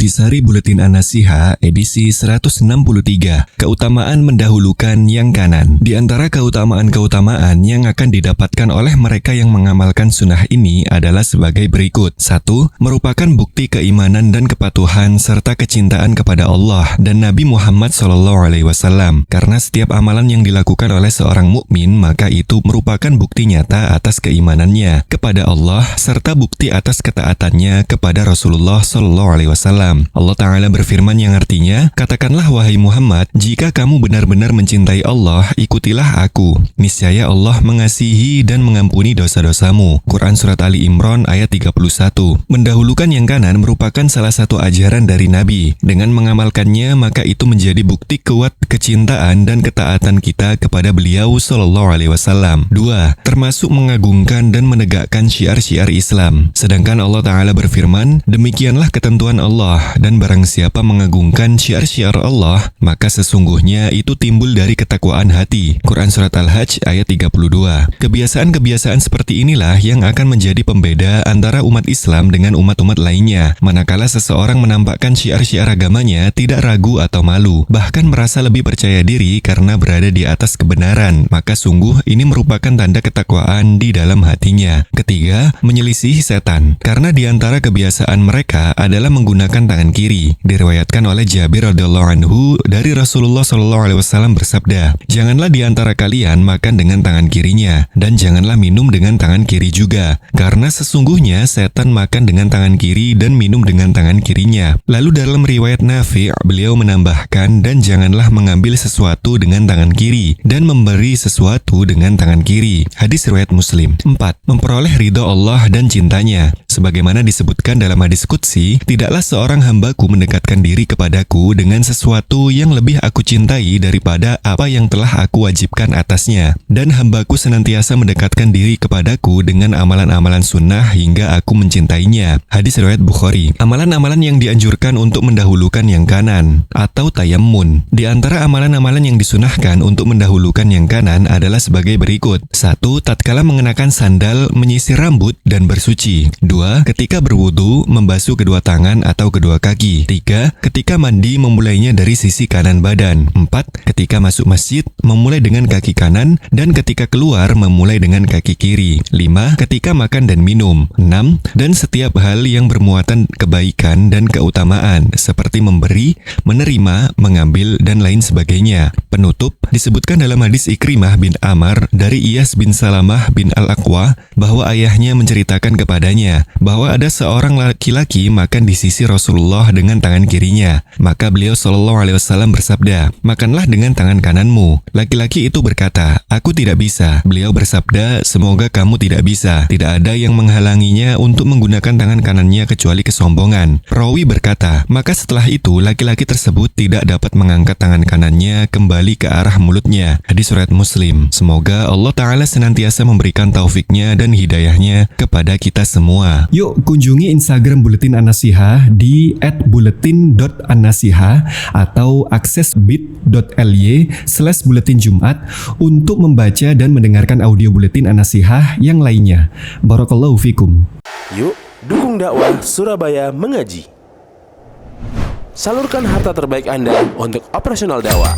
Intisari Buletin An-Nasiha edisi 163. Keutamaan mendahulukan yang kanan. Di antara keutamaan-keutamaan yang akan didapatkan oleh mereka yang mengamalkan sunnah ini adalah sebagai berikut. 1. Merupakan bukti keimanan dan kepatuhan serta kecintaan kepada Allah dan Nabi Muhammad SAW. Karena setiap amalan yang dilakukan oleh seorang mukmin, maka itu merupakan bukti nyata atas keimanannya kepada Allah serta bukti atas ketaatannya kepada Rasulullah SAW. Allah Ta'ala berfirman yang artinya, "Katakanlah wahai Muhammad, jika kamu benar-benar mencintai Allah, ikutilah aku. Niscaya Allah mengasihi dan mengampuni dosa-dosamu." Quran Surat Ali Imran ayat 31. Mendahulukan yang kanan merupakan salah satu ajaran dari Nabi. Dengan mengamalkannya, maka itu menjadi bukti kuat kecintaan dan ketaatan kita kepada beliau SAW. 2. Termasuk mengagungkan dan menegakkan syiar-syiar Islam. Sedangkan Allah Ta'ala berfirman, "Demikianlah ketentuan Allah, dan barang siapa mengagungkan syiar-syiar Allah, maka sesungguhnya itu timbul dari ketakwaan hati." Quran Surat Al-Hajj ayat 32. Kebiasaan-kebiasaan seperti inilah yang akan menjadi pembeda antara umat Islam dengan umat-umat lainnya. Manakala seseorang menampakkan syiar-syiar agamanya tidak ragu atau malu, bahkan merasa lebih percaya diri karena berada di atas kebenaran, maka sungguh ini merupakan tanda ketakwaan di dalam hatinya. 3. Menyelisihi setan. Karena di antara kebiasaan mereka adalah menggunakan tangan kiri. Diriwayatkan oleh Jabir radhiyallahu anhu dari Rasulullah SAW bersabda, "Janganlah di antara kalian makan dengan tangan kirinya, dan janganlah minum dengan tangan kiri juga, karena sesungguhnya setan makan dengan tangan kiri dan minum dengan tangan kirinya." Lalu dalam riwayat Nafi', beliau menambahkan, "Dan janganlah mengambil sesuatu dengan tangan kiri dan memberi sesuatu dengan tangan kiri." Hadis riwayat Muslim. 4. Memperoleh ridho Allah dan cintanya. Sebagaimana disebutkan dalam hadis qudsi, "Tidaklah seorang hambaku mendekatkan diri kepadaku dengan sesuatu yang lebih aku cintai daripada apa yang telah aku wajibkan atasnya. Dan hambaku senantiasa mendekatkan diri kepadaku dengan amalan-amalan sunnah hingga aku mencintainya." Hadis riwayat Bukhari. Amalan-amalan yang dianjurkan untuk mendahulukan yang kanan atau tayammun. Di antara amalan-amalan yang disunahkan untuk mendahulukan yang kanan adalah sebagai berikut. 1. Tatkala mengenakan sandal, menyisir rambut dan bersuci. 2. Ketika berwudu, membasuh kedua tangan atau kedua kaki. 3. Ketika mandi, memulainya dari sisi kanan badan. 4. Ketika masuk masjid, memulai dengan kaki kanan, dan ketika keluar, memulai dengan kaki kiri. 5. Ketika makan dan minum. 6. Dan setiap hal yang bermuatan kebaikan dan keutamaan, seperti memberi, menerima, mengambil, dan lain sebagainya. Penutup, disebutkan dalam hadis Ikrimah bin Amr dari Iyas bin Salamah bin Al-Aqwa bahwa ayahnya menceritakan kepadanya bahwa ada seorang laki-laki makan di sisi Rasulullah dengan tangan kirinya. Maka beliau SAW bersabda, "Makanlah dengan tangan kananmu." Laki-laki itu berkata, "Aku tidak bisa." Beliau bersabda, "Semoga kamu tidak bisa. Tidak ada yang menghalanginya untuk menggunakan tangan kanannya kecuali kesombongan." Rawi berkata, maka setelah itu laki-laki tersebut tidak dapat mengangkat tangan kanannya kembali ke arah mulutnya. Hadis riwayat Muslim. Semoga Allah Ta'ala senantiasa memberikan taufiknya dan hidayahnya kepada kita semua. Yuk kunjungi Instagram Buletin An-Nasiha di @buletin.annasiha atau akses bit.ly/buletin Jumat untuk membaca dan mendengarkan audio Buletin An-Nasiha yang lainnya. Barakallahu fikum. Yuk dukung dakwah Surabaya Mengaji. Salurkan harta terbaik Anda untuk operasional dakwah.